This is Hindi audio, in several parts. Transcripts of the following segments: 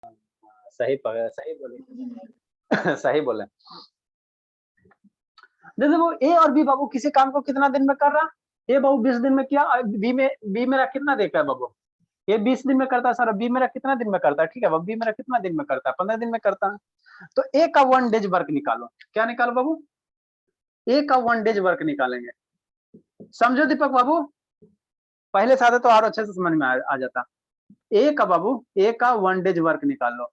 सही पकड़ा, सही बोले सही बोले। जैसे वो ए और बी बाबू किसी काम को कितना दिन में कर रहा, ए बाबू 20 दिन में किया, बी मेरा कितना देखा है बाबू, ये 20 दिन में करता है सर, बी मेरा कितना दिन में करता है, ठीक है बाबू, बी मेरा कितना दिन में करता है, 15 दिन में करता है। तो ए का 1 डेज वर्क निकालो, क्या निकालो बाबू, ए का 1 डेज वर्क निकालेंगे। समझो दीपक बाबू, पहले से आता तो और अच्छे से समझ में आ जाता। ए का बाबू, ए का 1 डेज वर्क निकाल लो।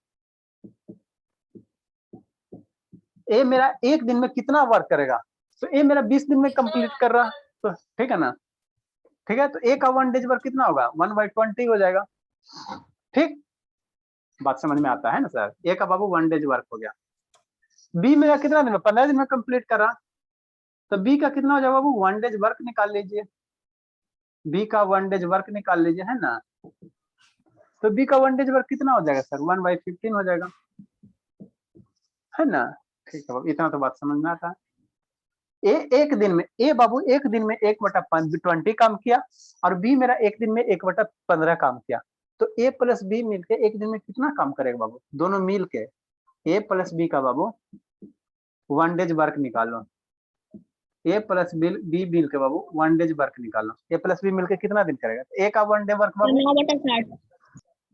ए मेरा एक दिन में कितना वर्क करेगा, तो ए मेरा 20 दिन में कंप्लीट कर रहा, तो ठीक है ना, ठीक है। तो ए का 1 डेज वर्क कितना होगा, 1/20 हो जाएगा, ठीक, बात समझ में आता है ना सर। ए का बाबू 1 डेज वर्क हो गया। बी मेरा कितना दिन में, 15 दिन में कंप्लीट कर रहा, तो बी का कितना हो जाएगा बाबू, 1 डेज वर्क निकाल लीजिए, बी का 1 डेज वर्क निकाल लीजिए, है ना। तो बी का 1 डेज वर्क कितना हो जाएगा सर, 1/15 हो जाएगा, है ना, ठीक है बाबू, इतना तो बात समझ में आता है। ए एक दिन में, ए बाबू एक दिन में 1/20 काम किया, और बी मेरा एक दिन में 1/15 काम किया। तो ए प्लस बी मिलके एक दिन में कितना काम करेगा बाबू, दोनों मिल के ए प्लस बी का बाबू 1 डेज वर्क निकालो, ए प्लस बी मिल के बाबू 1 डेज वर्क निकालो, ए प्लस बी मिलके कितना दिन करेगा, ए का 1 डे वर्क बाबू 9/60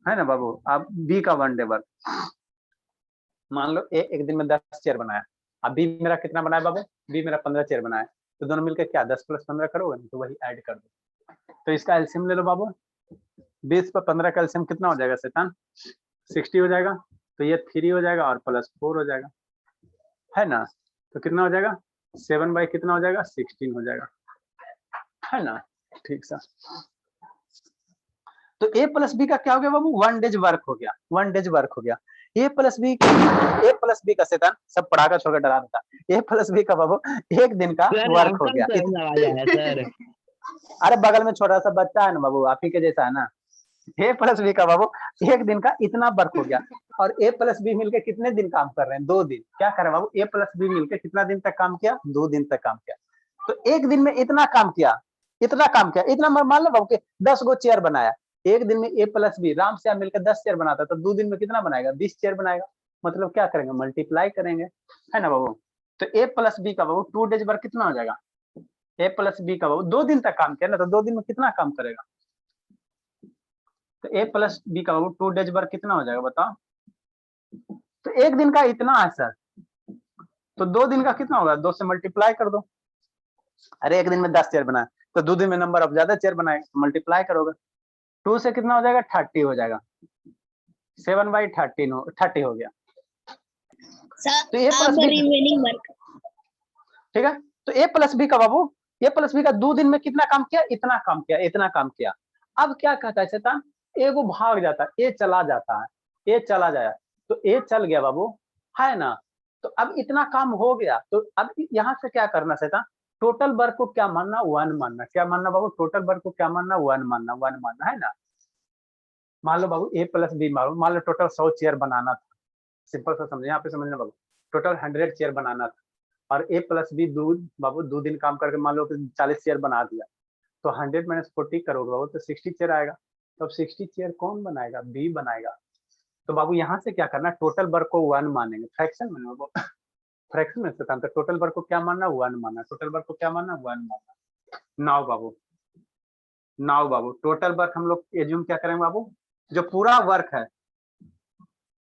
है ना बाबू। अब बी का 1 डे वर्क, मान लो ए एक दिन में 10 चेयर बनाया, अब बी मेरा कितना बनाया बाबू, बी मेरा 15 चेयर बनाया, तो दोनों मिलकर क्या 10 + 15 करोगे, तो वही ऐड कर दो। तो इसका एलसीएम ले लो बाबू, 20 पर 15 का एलसीएम कितना हो जाएगा शैतान, 60 हो जाएगा, तो ये 3 हो जाएगा और +4 हो जाएगा, है ना। तो कितना हो जाएगा, 7 बाई कितना हो जाएगा, 16 हो जाएगा, है ना, ठीक सर। तो ए प्लस बी का क्या हो गया बाबू, 1 डेज वर्क हो गया, 1 डेज वर्क हो गया। ए प्लस बी का शैतान सब पढ़ाकर छोड़कर डरा देता, ए प्लस बी का बाबू एक दिन का वर्क हो गया। सर अरे बगल में छोटा सा बच्चा है ना बाबू, आप ही के जैसा है ना। ए प्लस बी का बाबू एक दिन का इतना वर्क हो गया, और ए प्लस बी मिलकर कितने दिन काम कर रहे हैं, 2 दिन। क्या कर रहे हैं बाबू, ए प्लस बी मिलकर कितना दिन तक काम किया, 2 दिन तक काम किया। तो एक दिन में इतना काम किया, इतना काम किया, इतना मान लो बाबू के 10 गो चेयर बनाया, एक दिन में ए प्लस बी राम से मिलकर 10 चेयर बनाता, तो 2 दिन में कितना बनाएगा, 20 चेयर बनाएगा। मतलब क्या करेंगे, मल्टीप्लाई करेंगे, है ना बाबू। तो ए प्लस बी का बाबू 2 डेज वर्क कितना हो जाएगा, ए प्लस बी का बाबू 2 दिन तक काम किया ना, तो 2 दिन में कितना काम करेगा, तो ए प्लस बी का बाबू 2 डेज वर्क कितना हो जाएगा बताओ। तो एक दिन का इतना है सर, तो 2 दिन का कितना होगा, 2 से मल्टीप्लाई कर दो। अरे एक दिन में 10 चेयर बनाए, तो 2 दिन में नंबर ऑफ ज्यादा चेयर बनाए, मल्टीप्लाई करोगे, 2 से कितना हो जाएगा, 30 हो जाएगा, 7/13 30 हो गया। तो ए प्लस बी रिमेनिंग वर्क, ठीक है। तो ए प्लस बी का बाबू, ए प्लस बी का 2 दिन में कितना काम किया, इतना काम किया, इतना काम किया। अब क्या कहता है शैतान, ए वो भाग जाता है, ए चला जाता है, ए चला जाया, तो ए चल गया बाबू, है ना। तो अब इतना काम हो गया, तो अब यहाँ से क्या करना शैतान, टोटल वर्क को क्या मानना, 1 मानना, क्या मानना बाबू, टोटल वर्क को क्या मानना, 1 मानना, 1 मानना, है ना। मान लो बाबू ए प्लस बी मानो, मान लो टोटल 100 चेयर बनाना था, सिंपल सा समझे, यहाँ पे समझना बाबू, टोटल 100 चेयर बनाना था, और ए प्लस बी बाबू 2 दिन काम करके मान लो कि 40 चेयर बना दिया, तो 100 - 40 करोगे बाबू, तो 60 चेयर आएगा। तो अब 60 चेयर कौन बनाएगा, बी बनाएगा। तो बाबू यहाँ से क्या करना, टोटल वर्क को 1 मानेंगे, फ्रैक्शन में बाबू, फ्रैक्शन में से काम, तो टोटल वर्क को क्या मानना, 1 मानना, टोटल वर्क को क्या मानना, 1 मानना। नाउ बाबू टोटल वर्क हम लोग एज्यूम क्या करेंगे बाबू, जो पूरा वर्क है,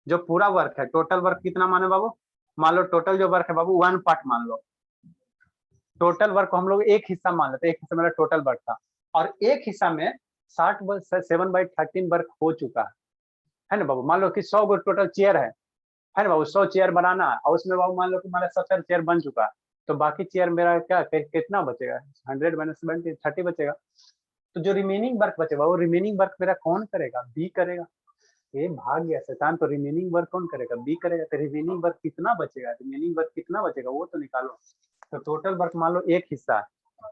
जो पूरा वर्क है, टोटल वर्क कितना माने बाबू, मान लो टोटल जो वर्क है बाबू 1 पार्ट मान लो, टोटल वर्क को हम लोग एक हिस्सा मान लेते हैं, एक हिस्सा मेरा टोटल वर्क था, और एक हिस्सा में 7/13 वर्क हो चुका है ना बाबू। मान लो कि 100 गो टोटल चेयर है ना बाबू, 100 चेयर बनाना, और उसमें बाबू मान लो कि हमारा 70 चेयर बन चुका, तो बाकी चेयर मेरा क्या कितना बचेगा, 100 - 70 30 बचेगा। तो जो रिमेनिंग वर्क बचेगा वो रिमेनिंग वर्क मेरा कौन करेगा, बी करेगा। ये भाग गया शैतान, तो रिमेनिंग वर्क कौन करेगा, बी करेगा। तो रिमेनिंग वर्क कितना बचेगा, रिमेनिंग वर्क कितना बचेगा वो तो निकालो। तो टोटल वर्क मान लो एक हिस्सा है,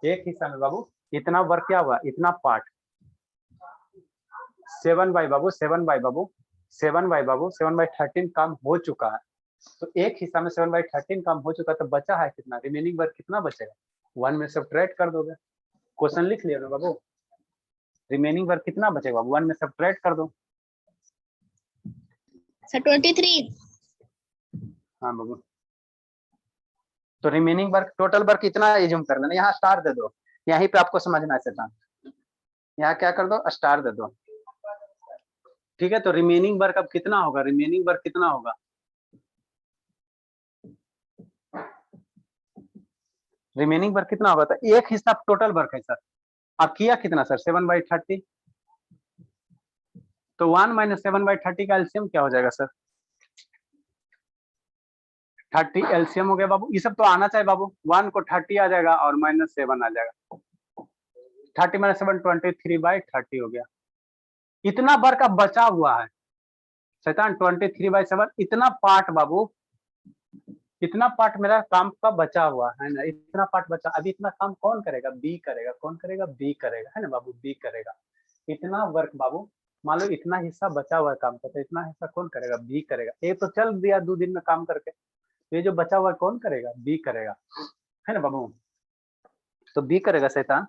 एक हिस्सा में बाबू इतना वर्क क्या हुआ, इतना पार्ट 7/13 काम हो चुका है। तो एक हिस्सा में 7/13 काम हो चुका, तो बचा है कितना, रिमेनिंग वर्क कितना बचेगा, 1 में सब्ट्रैक्ट कर दोगे, क्वेश्चन लिख लिया ना बाबू, रिमेनिंग वर्क कितना बचेगा, 1 में सब्ट्रैक्ट कर दो। सर 23। हाँ बाबू, तो रिमेनिंग वर्क, टोटल वर्क इतना एज्यूम कर लेना, यहाँ स्टार दे दो, यहीं पे आपको समझना है सेटा, यहाँ क्या कर दो, स्टार दे दो। ठीक है, तो रिमेनिंग वर्क अब कितना होगा, रिमेनिंग वर्क कितना होगा, रिमेनिंग वर्क कितना होगा, तो एक हिस्सा टोटल वर्क है सर, आप किया कितना सर, 7/30, तो 1 - 7/30 का एलसीएम क्या हो जाएगा सर, 30 एलसीएम हो गया बाबू, ये सब तो आना चाहिए बाबू, 1 को 30 आ जाएगा और -7 आ जाएगा, 30 - 7 23/30 हो गया। इतना वर्क अब बचा हुआ है शैतान, 23/7 इतना पार्ट बाबू, इतना पार्ट मेरा काम का बचा हुआ है ना, इतना पार्ट बचा, अभी इतना काम कौन करेगा, बी करेगा, कौन करेगा, बी करेगा, है ना बाबू, बी करेगा। इतना वर्क बाबू, मान लो इतना हिस्सा बचा हुआ है काम का, तो इतना हिस्सा कौन करेगा, बी करेगा। ये तो चल दिया 2 दिन में काम करके, ये जो बचा हुआ है कौन करेगा, बी करेगा, है ना बाबू, तो बी करेगा शैतान,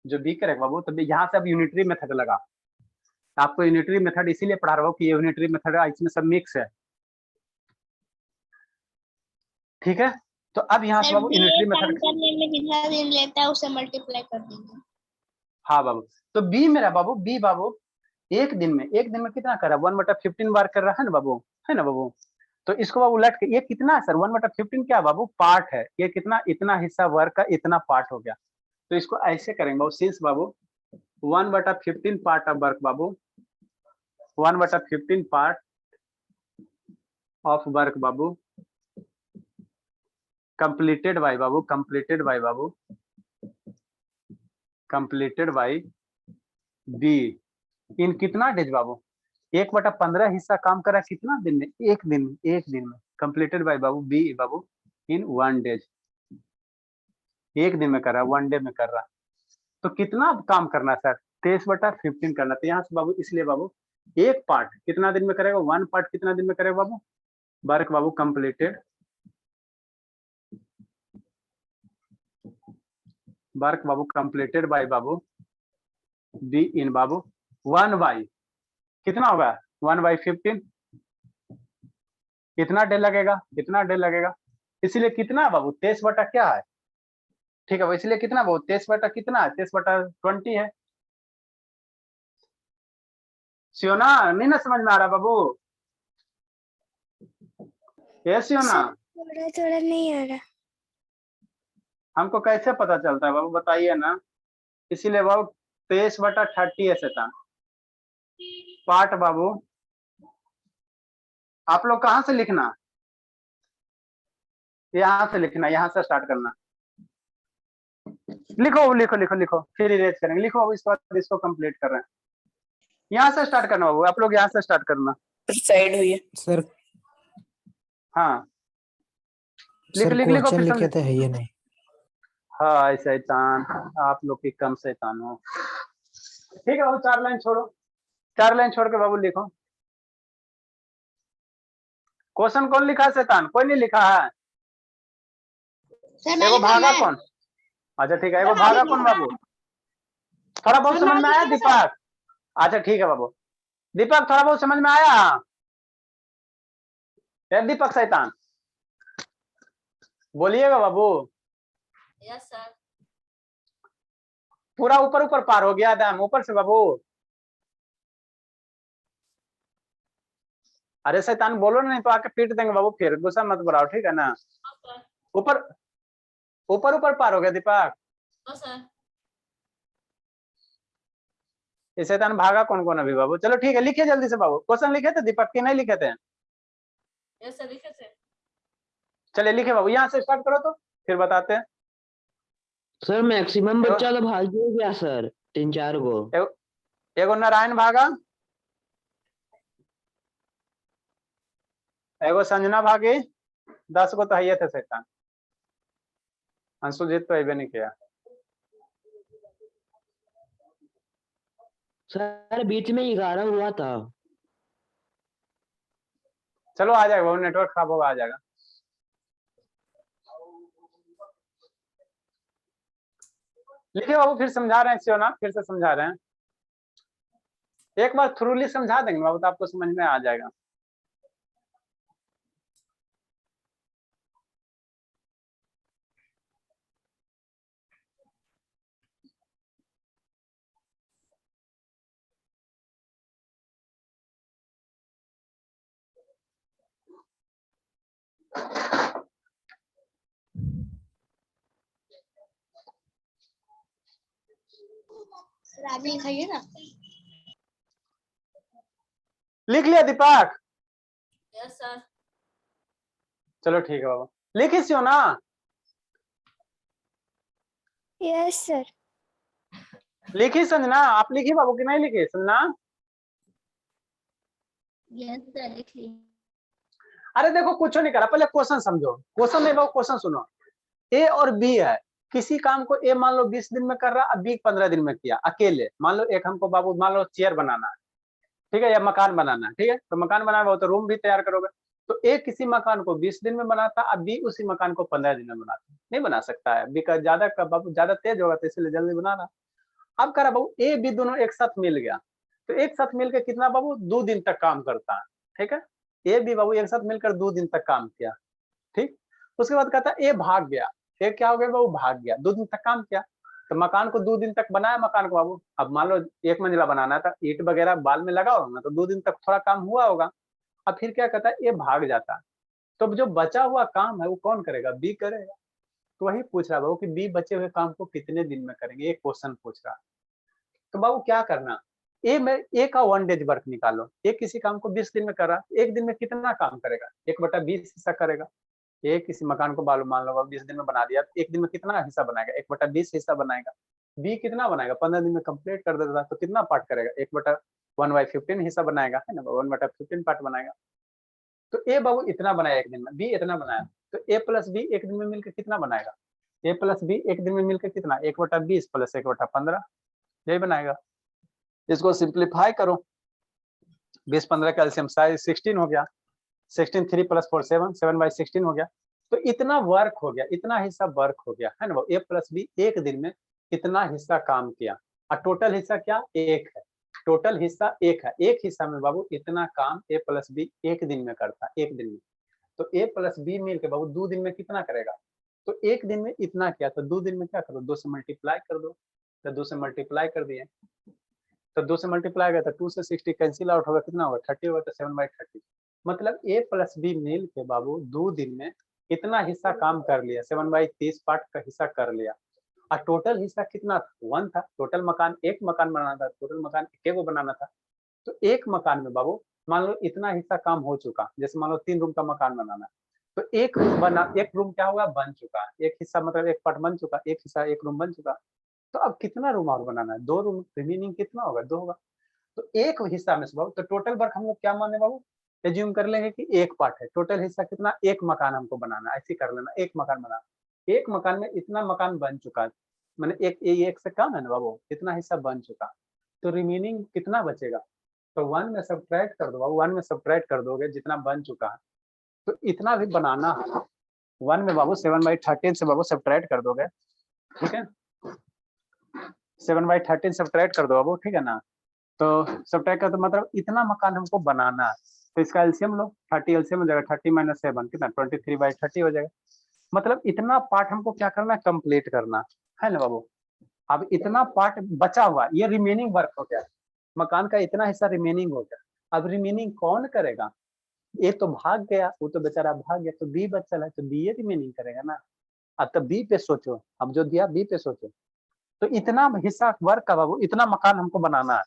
जो बी करेगा बाबू, तो यहाँ से अब यूनिटरी मेथड लगा, आपको यूनिटरी मेथड इसीलिए पढ़ा रहा हूँ कि यूनिटरी मेथड इसमें सब मिक्स है। ठीक है, तो अब यहाँ से सर बाबू बी यूनिटरी काम मेथड, करने में जितना दिन लेता है उसे मल्टीप्लाई कर देंगे। हाँ बाबू, तो बी मेरा बाबू, बी बाबू एक दिन में कितना कर रहा है, 1/15 बार कर रहा है ना बाबू, है ना बाबू, तो इसको बाबू उलट के, ये कितना है सर, 1/15 क्या बाबू, पार्ट है, ये कितना, इतना हिस्सा वर्क का इतना पार्ट हो गया, तो इसको ऐसे करेंगे बाबू, सिंस बाबू 1/15 पार्ट ऑफ वर्क बाबू, 1/15 पार्ट ऑफ वर्क बाबू कंप्लीटेड बाय बाबू, कंप्लीटेड बाय बाबू, कंप्लीटेड बाय बी इन कितना डेज बाबू, 1/15 हिस्सा काम करा कितना दिन में, एक दिन में, एक दिन में, कंप्लीटेड बाय बाबू बी बाबू इन 1 डेज, एक दिन में कर रहा, 1 डे में कर रहा, तो कितना काम करना है सर, 23/15 करना, तो यहाँ से बाबू, इसलिए बाबू एक पार्ट कितना दिन में करेगा, 1 पार्ट कितना दिन में करेगा बाबू, वर्क बाबू कंप्लीटेड, वर्क बाबू कंप्लीटेड बाय बाबू बी इन बाबू 1 बाई कितना होगा, 1/15, कितना डे लगेगा, कितना डे लगेगा, इसलिए कितना बाबू 23 बटा क्या है, ठीक है, इसलिए कितना बाबू 23 बटा कितना है, 23/20 है, सियोना नहीं ना समझ में आ रहा बाबू, ये सियोना थोड़ा थोड़ा नहीं आ रहा। हमको कैसे पता चलता है बाबू, बताइए ना, इसीलिए बाबू 23/30 है शैतान पार्ट बाबू, आप लोग कहाँ से लिखना, यहाँ से लिखना, यहाँ से स्टार्ट करना, लिखो लिखो लिखो लिखो, फिर इरेज करेंगे, लिखो बाबू, इसके बाद इसको कंप्लीट कर रहे हैं, यहाँ से स्टार्ट करना बाबू, आप लोग यहाँ से स्टार्ट करना, साइड हुई है सर। हाँ लिख सर लिख लिखो, क्वेश्चन फिर लिखे समझ, थे, है ये नहीं। हाँ शैतान, आप लोग की कम शैतान हो, ठीक है बाबू, 4 लाइन छोड़ो, 4 लाइन छोड़ के बाबू लिखो, क्वेश्चन कौन लिखा है शैतान, कोई नहीं लिखा है, सर एगो भागा कौन, अच्छा ठीक है, एगो भागा कौन बाबू, थोड़ा बहुत समझ में आया दीपक, अच्छा ठीक है बाबू, दीपक थोड़ा बहुत समझ में आया, दीपक शैतान बोलिएगा बाबू, यस सर। पूरा ऊपर ऊपर पार हो गया दाम ऊपर से बाबू, अरे शैतान बोलो नहीं तो आके पीट देंगे बाबू, फिर गुस्सा मत बढ़ाओ, ठीक है ना, ऊपर ऊपर ऊपर पार हो गया दीपक, ये शैतान भागा कौन कौन अभी बाबू, चलो ठीक है, लिखिए जल्दी से बाबू, क्वेश्चन लिखे थे दीपक के नहीं लिखे थे, यस सर लिखे थे। चलिए लिखे बाबू, यहाँ से स्टार्ट करो तो फिर बताते हैं, सर मैक्सिमम बच्चा तो भाग ही गया सर, 3-4 गो। एगो नारायण भागा, एगो संजना भागी, 10 गो तो है थे शैतान, अंशुजीत तो अबे नहीं किया, सर बीच में 11 हुआ था। चलो आ जाएगा बाबू, नेटवर्क खराब होगा, आ जाएगा, लिखिए बाबू, फिर समझा रहे हैं सियोना, फिर से समझा रहे हैं, एक बार थ्रूली समझा देंगे बाबू तो आपको समझ में आ जाएगा, सर आप भी लिखाइए ना। लिख लिया दीपक? Yes sir. चलो ठीक है बाबा, लिखी हो ना? Yes sir. लिखी संजना? आप लिखी बाबू कि नहीं लिखी संजना? यस सर लिख ली। अरे देखो कुछ नहीं करा, पहले क्वेश्चन समझो। क्वेश्चन नहीं बाबू, क्वेश्चन सुनो। ए और बी है, किसी काम को ए मान लो 20 दिन में कर रहा, अब बी 15 दिन में किया अकेले। मान लो एक हमको बाबू मान लो चेयर बनाना है, ठीक है, या मकान बनाना है, ठीक है, तो मकान बनाना हो तो रूम भी तैयार करोगे। तो ए किसी मकान को 20 दिन में बनाता, अब बी उसी मकान को 15 दिन में बनाता। नहीं बना सकता है, बी का बाबू ज्यादा तेज होगा तो इसलिए जल्दी बना रहा। अब कह रहा बाबू ए बी दोनों एक साथ मिल गया, तो एक साथ मिलकर कितना बाबू 2 दिन तक काम करता है, ठीक है। ए बी बाबू एक साथ मिलकर 2 दिन तक काम किया, ठीक। उसके बाद कहता है ए भाग गया। ए क्या हो गया बाबू? भाग गया। 2 दिन तक काम किया, तो मकान को 2 दिन तक बनाया मकान को बाबू। अब मान लो 1 मंजिला बनाना था, ईंट वगैरह बाल में लगा होगा तो 2 दिन तक थोड़ा काम हुआ होगा। अब फिर क्या कहता है ए भाग जाता है, तो जो बचा हुआ काम है वो कौन करेगा? बी करेगा। तो वही पूछ रहा बाबू कि बी बचे हुए काम को कितने दिन में करेंगे, एक क्वेश्चन पूछ रहा। तो बाबू क्या करना, ए में ए का 1 डेज वर्क निकालो। ए किसी काम को 20 दिन में कर रहा, एक दिन में कितना काम करेगा? 1/20 हिस्सा करेगा। ए किसी मकान को मान लो 20 दिन में बना दिया, एक दिन में कितना हिस्सा बनाएगा? 1/20 हिस्सा बनाएगा। बी कितना बनाएगा? 15 दिन में कंप्लीट कर देता, तो कितना पार्ट करेगा? 1/1/15 हिस्सा बनाएगा, है ना, 1/15 पार्ट बनाएगा। तो ए बाबू इतना बनाया एक दिन में, बी इतना बनाया, तो ए प्लस बी एक दिन में मिलकर कितना बनाएगा? ए प्लस बी एक दिन में मिलकर कितना? 1/20 प्लस 1/15, यही बनाएगा। इसको सिंप्लीफाई करो, 20-15 का एलसीएम 16 हो गया। 16 3 + 4 7, 7/16 हो गया। तो इतना वर्क हो गया, इतना हिस्सा वर्क हो गया, है ना। ए प्लस बी एक दिन में इतना हिस्सा काम किया, और टोटल हिस्सा क्या? एक है। टोटल हिस्सा एक है, एक हिस्सा में बाबू इतना काम ए प्लस बी एक दिन में करता, एक दिन में। तो ए प्लस बी मिल के बाबू 2 दिन में कितना करेगा? तो एक दिन में इतना किया, तो 2 दिन में क्या करो? 2 से मल्टीप्लाई कर दो। तो 2 से मल्टीप्लाई कर दिए, तो 2 से मल्टीप्लाई गया तो 2 से 60 कैंसिल आउट होगा, कितना होगा? 30 होगा, तो 7/30। मतलब ए प्लस बी मिल के बाबू 2 दिन में इतना हिस्सा काम कर लिया, 7/30 पार्ट का हिस्सा कर लिया। और टोटल हिस्सा कितना था? 1 था। टोटल मकान एक मकान बनाना था, टोटल मकान एक को बनाना था। तो एक मकान में बाबू मान लो इतना हिस्सा काम हो चुका, जैसे मान लो 3 रूम का मकान बनाना है, तो एक रूम क्या होगा? बन चुका। एक हिस्सा मतलब एक पार्ट बन चुका, एक हिस्सा एक रूम बन चुका। तो अब कितना रूम और बनाना है? 2 रूम, रिमेनिंग कितना होगा? 2 होगा। तो एक हिस्सा में से बाबू, तो टोटल वर्क हम लोग क्या माने बाबू? एज्यूम कर लेंगे कि एक पार्ट है, टोटल हिस्सा कितना? एक मकान हमको बनाना, ऐसे कर लेना, एक मकान बनाना। एक मकान में इतना मकान बन चुका है, मैंने एक से कम है ना बाबू, इतना हिस्सा बन चुका। तो रिमेनिंग कितना बचेगा? तो 1 में सब्ट्रैक्ट कर दो बाबू, 1 में सब्ट्रैक्ट कर दोगे जितना बन चुका है, तो इतना भी बनाना है। 1 में बाबू 7/13 से बाबू सब्ट्रैक्ट कर दोगे, ठीक है। 7/13 सब्ट्रैक्ट कर दो बाबू, ठीक है ना। तो सब्ट्रैक्ट का तो मतलब इतना मकान हमको बनाना है। तो इसका एलसीएम लो, 30 एलसीएम हो जाएगा, 30 - 7 कितना? 23/30 हो जाएगा। मतलब इतना पार्ट हमको क्या करना है? कंप्लीट करना है ना बाबू। अब इतना पार्ट बचा हुआ, ये रिमेनिंग वर्क हो गया, मकान का इतना हिस्सा रिमेनिंग हो गया। अब रिमेनिंग कौन करेगा? ए तो भाग गया, वो तो बेचारा भाग गया, तो बी बचल है, तो बी रिमेनिंग करेगा ना। अब तो बी पे सोचो, अब जो दिया बी पे सोचो। तो इतना हिस्सा वर्क का बाबू, इतना मकान हमको बनाना है,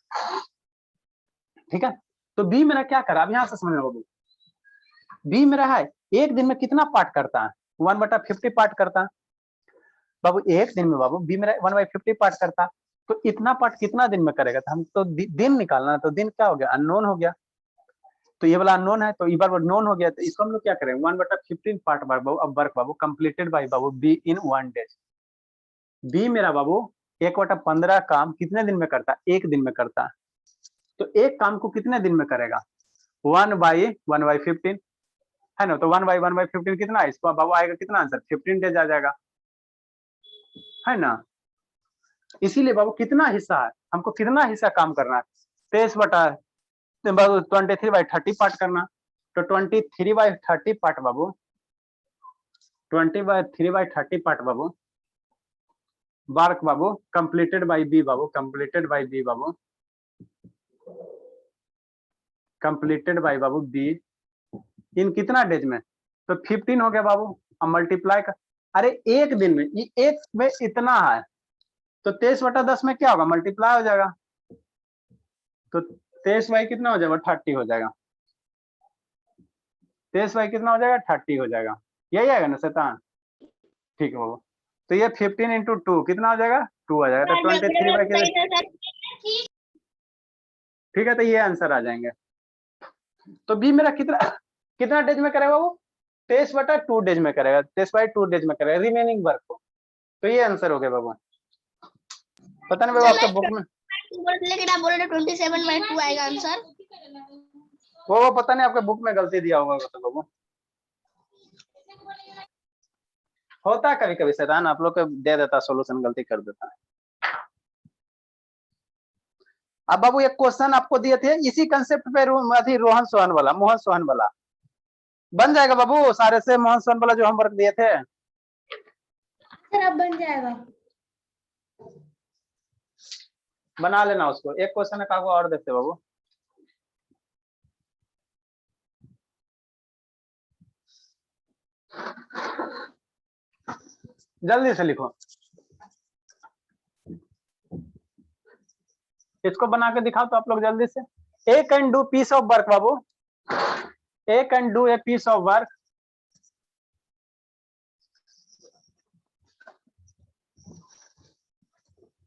ठीक है। तो बी मेरा क्या करा? अब यहाँ से समझ लो बाबू, बी मेरा है एक दिन में कितना पार्ट करता है? 1/50 पार्ट करता है बाबू एक दिन में। बाबू बी मेरा 1/50 पार्ट करता, तो इतना पार्ट कितना दिन में करेगा? तो हम तो दिन निकालना है, तो दिन क्या हो गया? अननोन हो गया। तो ये वाला अननोन है, तो ये बार नोन हो गया, तो इसको हम लोग क्या करेंगे? 1/15 पार्ट बाबू अब वर्क बाबू कंप्लीटेड बाई बाबू बी इन 1 डेज। बी मेरा बाबू 1/15 काम कितने दिन में करता है? एक दिन में करता है। तो एक काम को कितने दिन में करेगा? 1/1/15 है ना। तो 1/1/15 कितना है? इसको बाबू आएगा कितना आंसर? 15 डेज आ जाएगा, है ना। इसीलिए बाबू कितना हिस्सा है हमको, कितना हिस्सा काम करना है? 23/30 पार्ट करना। तो 23/30 पार्ट बाबू, 20/3/30 पार्ट बाबू वर्क बाबू कंप्लीटेड बाई बी बाबू, कंप्लीटेड बाई बी बाबू, कंप्लीटेड बाई बाबू बी इन कितना डेज में? तो 15 हो गया बाबू। अब मल्टीप्लाई कर, अरे एक दिन में, ये एक में इतना है, तो 23/10 में क्या होगा, मल्टीप्लाई हो जाएगा, तो 23 कितना हो जाएगा, 30 हो जाएगा। 23 कितना हो जाएगा, 30 हो जाएगा, यही आएगा ना शैतान? ठीक है बाबू, तो ये 15 × 2 कितना हो जाएगा, 2 आ जाएगा, तो 23 ठीक है, तो ये आंसर आ जाएंगे। तो बी मेरा कितना कितना डेज में करेगा वो, 23/2 डेज में करेगा, 23/2 डेज में करेगा रिमेनिंग वर्क को, तो ये आंसर हो गया बाबू। पता नहीं बाबू आपका बुक में, लेकिन आप बोल रहे 27/2 आएगा आंसर। वो पता नहीं आपके बुक में गलती दिया होगा तो बाबू, होता है कभी कभी शैतान, आप लोग को दे देता सॉल्यूशन, गलती कर देता है। अब बाबू एक क्वेश्चन आपको दिए थे इसी कंसेप्ट पे, रोहन सोहन वाला, मोहन सोहन वाला बन जाएगा बाबू, सारे से मोहन सोहन वाला जो होमवर्क दिए थे सर अब बन जाएगा, बना लेना उसको, एक क्वेश्चन का और देते बाबू। जल्दी से लिखो, इसको बना के दिखाओ तो आप लोग जल्दी से। A can do piece of work बाबू, A can do a piece of work,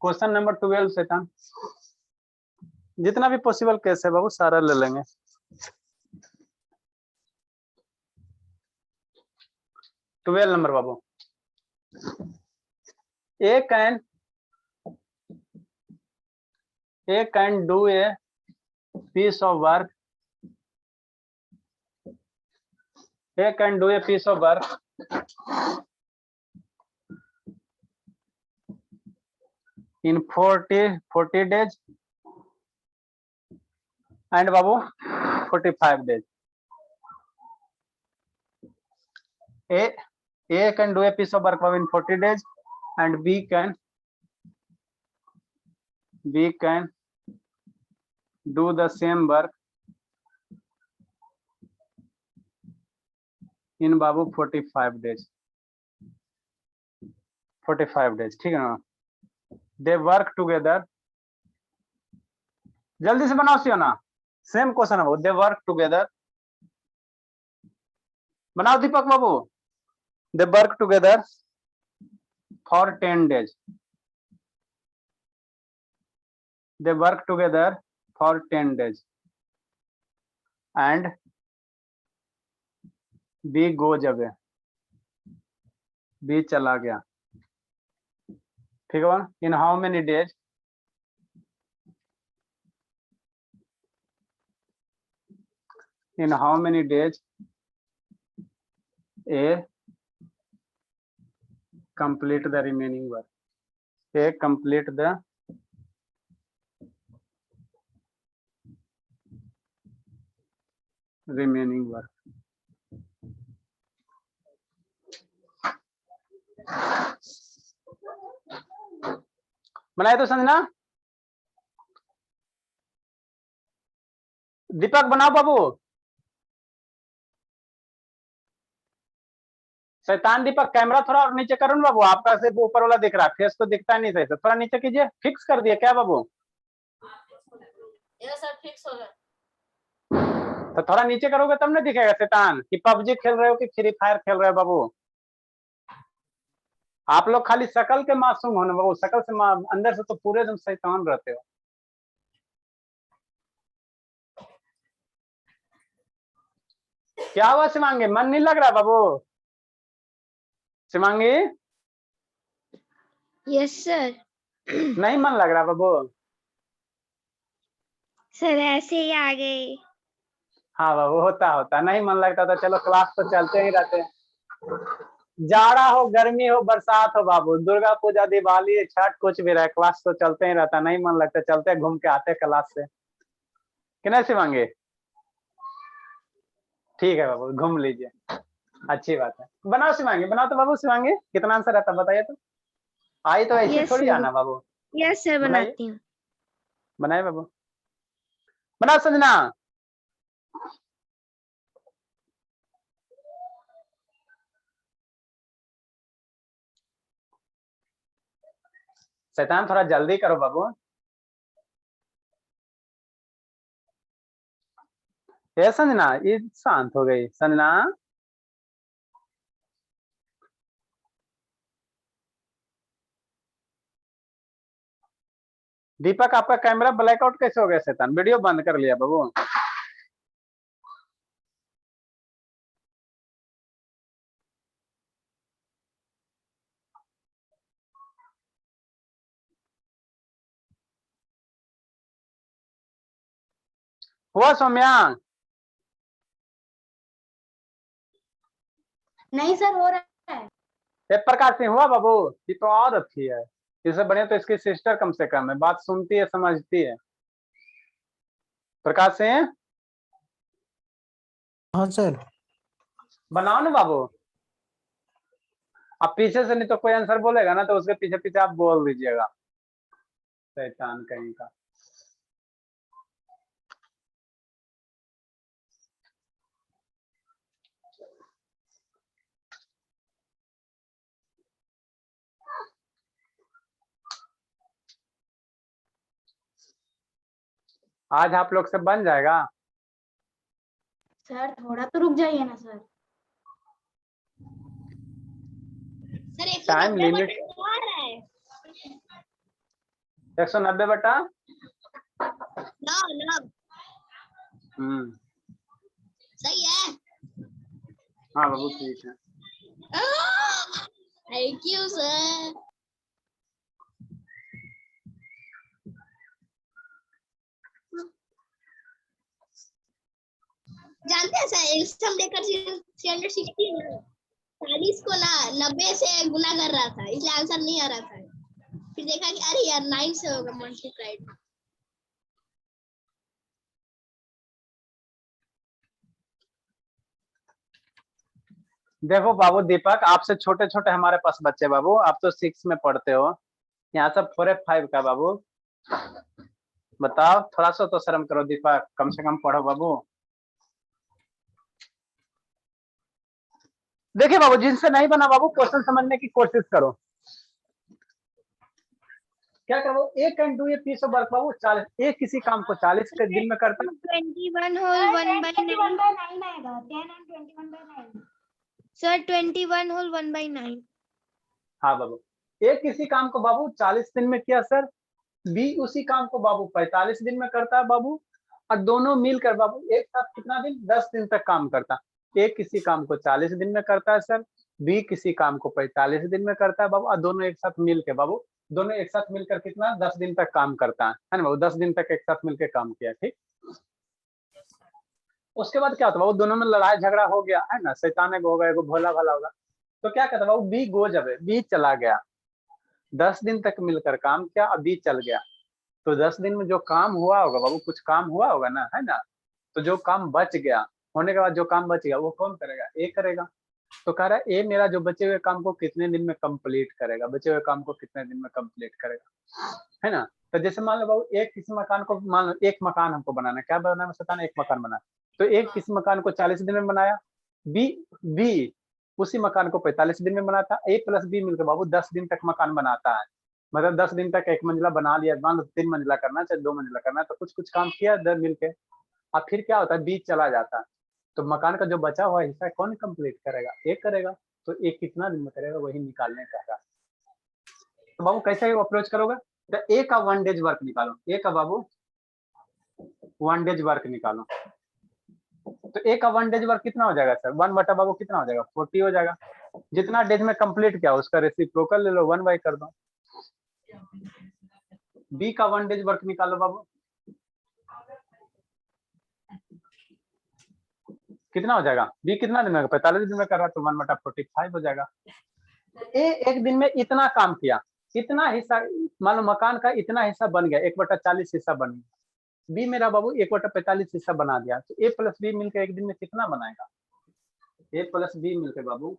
question number 12 से था, जितना भी पॉसिबल केस है बाबू सारा ले लेंगे। ट्वेल्व नंबर बाबू, A can do a piece of work, A can do a piece of work in 40 days and babu 45 days. A can do a piece of work in 40 days and B can do the same work in Babu 45 days, 45 days, ठीक है ना? दे वर्क टुगेदर, जल्दी से बनाओ सियो ना, सेम क्वेश्चन है वो, दे वर्क टुगेदर, बनाओ दीपक बाबू, they work together for 10 days, they work together for 10 days and B goes away, B चला गया, ठीक है, in how many days, in how many days A complete the remaining work, A complete the remaining work। बनाए तो समझना, दीपक बनाओ बाबू, शैतान दीपक कैमरा थोड़ा और नीचे करो ना बाबू, आपका सिर्फ ऊपर वाला दिख रहा है, फेस तो दिखता नहीं सही से, थोड़ा नीचे कीजिए, फिक्स कर दिए क्या बाबू? यस सर फिक्स हो गया। तो थोड़ा नीचे करोगे तब ना दिखेगा शैतान, कि पबजी खेल रहे हो कि फ्री फायर खेल रहे हो बाबू। आप लोग खाली शकल के मासूम हो ना बाबू, शकल से अंदर से तो पूरे एकदम शैतान रहते हो। क्या हुआ शिवांगी, मन नहीं लग रहा बाबू? शिवांगी यस सर, नहीं मन लग रहा बाबू? सर ऐसे ही आ गए। हाँ बाबू, होता नहीं मन लगता था, चलो क्लास तो चलते ही रहते हैं, जाड़ा हो गर्मी हो बरसात हो बाबू, दुर्गा पूजा दिवाली छठ कुछ भी रहे, क्लास तो चलते ही रहता, नहीं मन लगता, चलते घूम के आते क्लास से, कि नहीं शिवांगी? ठीक है बाबू, घूम लीजिए, अच्छी बात है, बनाओ शिवांगी, बनाओ तो बाबू। शिवांगी कितना आंसर आता बताइए तो, आई तो ऐसी Yes, थोड़ी sir. आना बाबू, यस सर, बनाइए बनाती हूँ। बनाइए बाबू, बनाओ संजना। शैतान थोड़ा जल्दी करो बाबू। ये संजना, ये शांत हो गई संजना। दीपक आपका कैमरा ब्लैकआउट कैसे हो गया शैतान? वीडियो बंद कर लिया बाबू। हुआ सौम्या? नहीं सर, हो रहा है। प्रकाश सिंह हुआ बाबू? ये तो और अच्छी है, इससे बढ़िया तो इसकी सिस्टर कम से कम है, बात सुनती है, समझती है। प्रकाश सिंह हाँ सर। बनाओ ना बाबू। अब पीछे से नहीं तो कोई आंसर बोलेगा ना, तो उसके पीछे पीछे आप बोल दीजिएगा। शैतान कहीं का। आज आप लोग से बन जाएगा? सर थोड़ा तो रुक जाइए ना सर। सर 190 टाइम लिमिट बटा आ रहा है। 190 बटा 9 सही है। हाँ बाबू ठीक है। Thank you sir. जानते हैं सर, एल्सम लेकर 360 40 को ना 90 से गुना कर रहा था, इसलिए आंसर नहीं आ रहा था। फिर देखा कि अरे यार 9 से होगा मल्टीप्लाइड। देखो बाबू दीपक, आपसे छोटे छोटे हमारे पास बच्चे बाबू, आप तो 6 में पढ़ते हो, यहाँ सब 4 5 का बाबू। बताओ, थोड़ा सा तो शर्म करो दीपक, कम से कम पढ़ो बाबू। देखिए बाबू, जिनसे नहीं बना बाबू, क्वेश्चन समझने की कोशिश करो। क्या करो, एक can do a piece of work बाबू 40, एक किसी काम को 40 के दिन में करता है। 21 होल 1/9 आएगा। 10 and 21/9 सर 21 होल 1/9। हाँ बाबू, एक किसी काम को बाबू 40 दिन में किया सर, बी उसी काम को बाबू 45 दिन में करता है बाबू, और दोनों मिलकर बाबू एक साथ कितना दिन? 10 दिन तक काम करता है। एक किसी काम को 40 दिन में करता है सर, बी किसी काम को 45 दिन में करता है बाबू, और दोनों एक साथ मिलकर बाबू, दोनों एक साथ मिलकर कितना? 10 दिन तक काम करता है ना बाबू? 10 दिन तक एक साथ मिलकर काम किया, ठीक। उसके बाद क्या होता है बाबू? दोनों में लड़ाई झगड़ा हो गया है ना, शैतान एगो होगा, एगो भोला भाला होगा, तो क्या कहता है बाबू? बी गो जब बी चला गया, 10 दिन तक मिलकर काम किया, और बी चल गया, तो 10 दिन में जो काम हुआ होगा बाबू, कुछ काम हुआ होगा ना, है ना, तो जो काम बच गया, होने के बाद जो काम बच गया वो कौन करेगा? ए करेगा। तो कह रहा है ए मेरा जो बचे हुए काम को कितने दिन में कंप्लीट करेगा, बचे हुए काम को कितने दिन में कंप्लीट करेगा, है ना। तो जैसे मान लो बाबू, एक किसी मकान को, मान लो एक मकान हमको बनाना है, क्या बनाना है शैतान? एक मकान बनाना, तो एक किसी मकान को 40 दिन में बनाया, बी उसी मकान को 45 दिन में बनाता, ए प्लस बी मिलकर बाबू 10 दिन तक मकान बनाता है, मतलब 10 दिन तक एक मंजिला बना लिया, मान लो 3 मंजिला करना है, चाहे 2 मंजिला करना है, तो कुछ कुछ काम किया दर मिलके, अब फिर क्या होता है? बी चला जाता है, तो मकान का जो बचा हुआ हिस्सा कौन कंप्लीट करेगा? एक करेगा, तो एक कितना दिन में करेगा वही निकालने का है। तो बाबू कैसे अप्रोच करोगे? तो ए का 1 डेज वर्क निकालो, ए का बाबू 1 डेज वर्क निकालो, तो ए का 1 डेज वर्क कितना हो जाएगा सर? 1 बटा बाबू कितना हो जाएगा? 40 हो जाएगा। जितना डेज में कंप्लीट किया उसका रेसिप्रोकल ले लो, 1 बाई कर दो। बी का 1 डेज वर्क निकालो बाबू, कितना हो जाएगा? बी कितना दिन में? 45 दिन में कर रहा, तो 1 बटा 45 हो जाएगा। ए एक दिन में इतना काम किया, इतना हिस्सा, मान लो मकान का इतना हिस्सा बन गया, 1 बटा 40 हिस्सा बन गया। बी मेरा बाबू 1 बटा 45 हिस्सा बना दिया, तो ए प्लस बी मिलकर एक दिन में कितना बनाएगा? ए प्लस बी मिलकर बाबू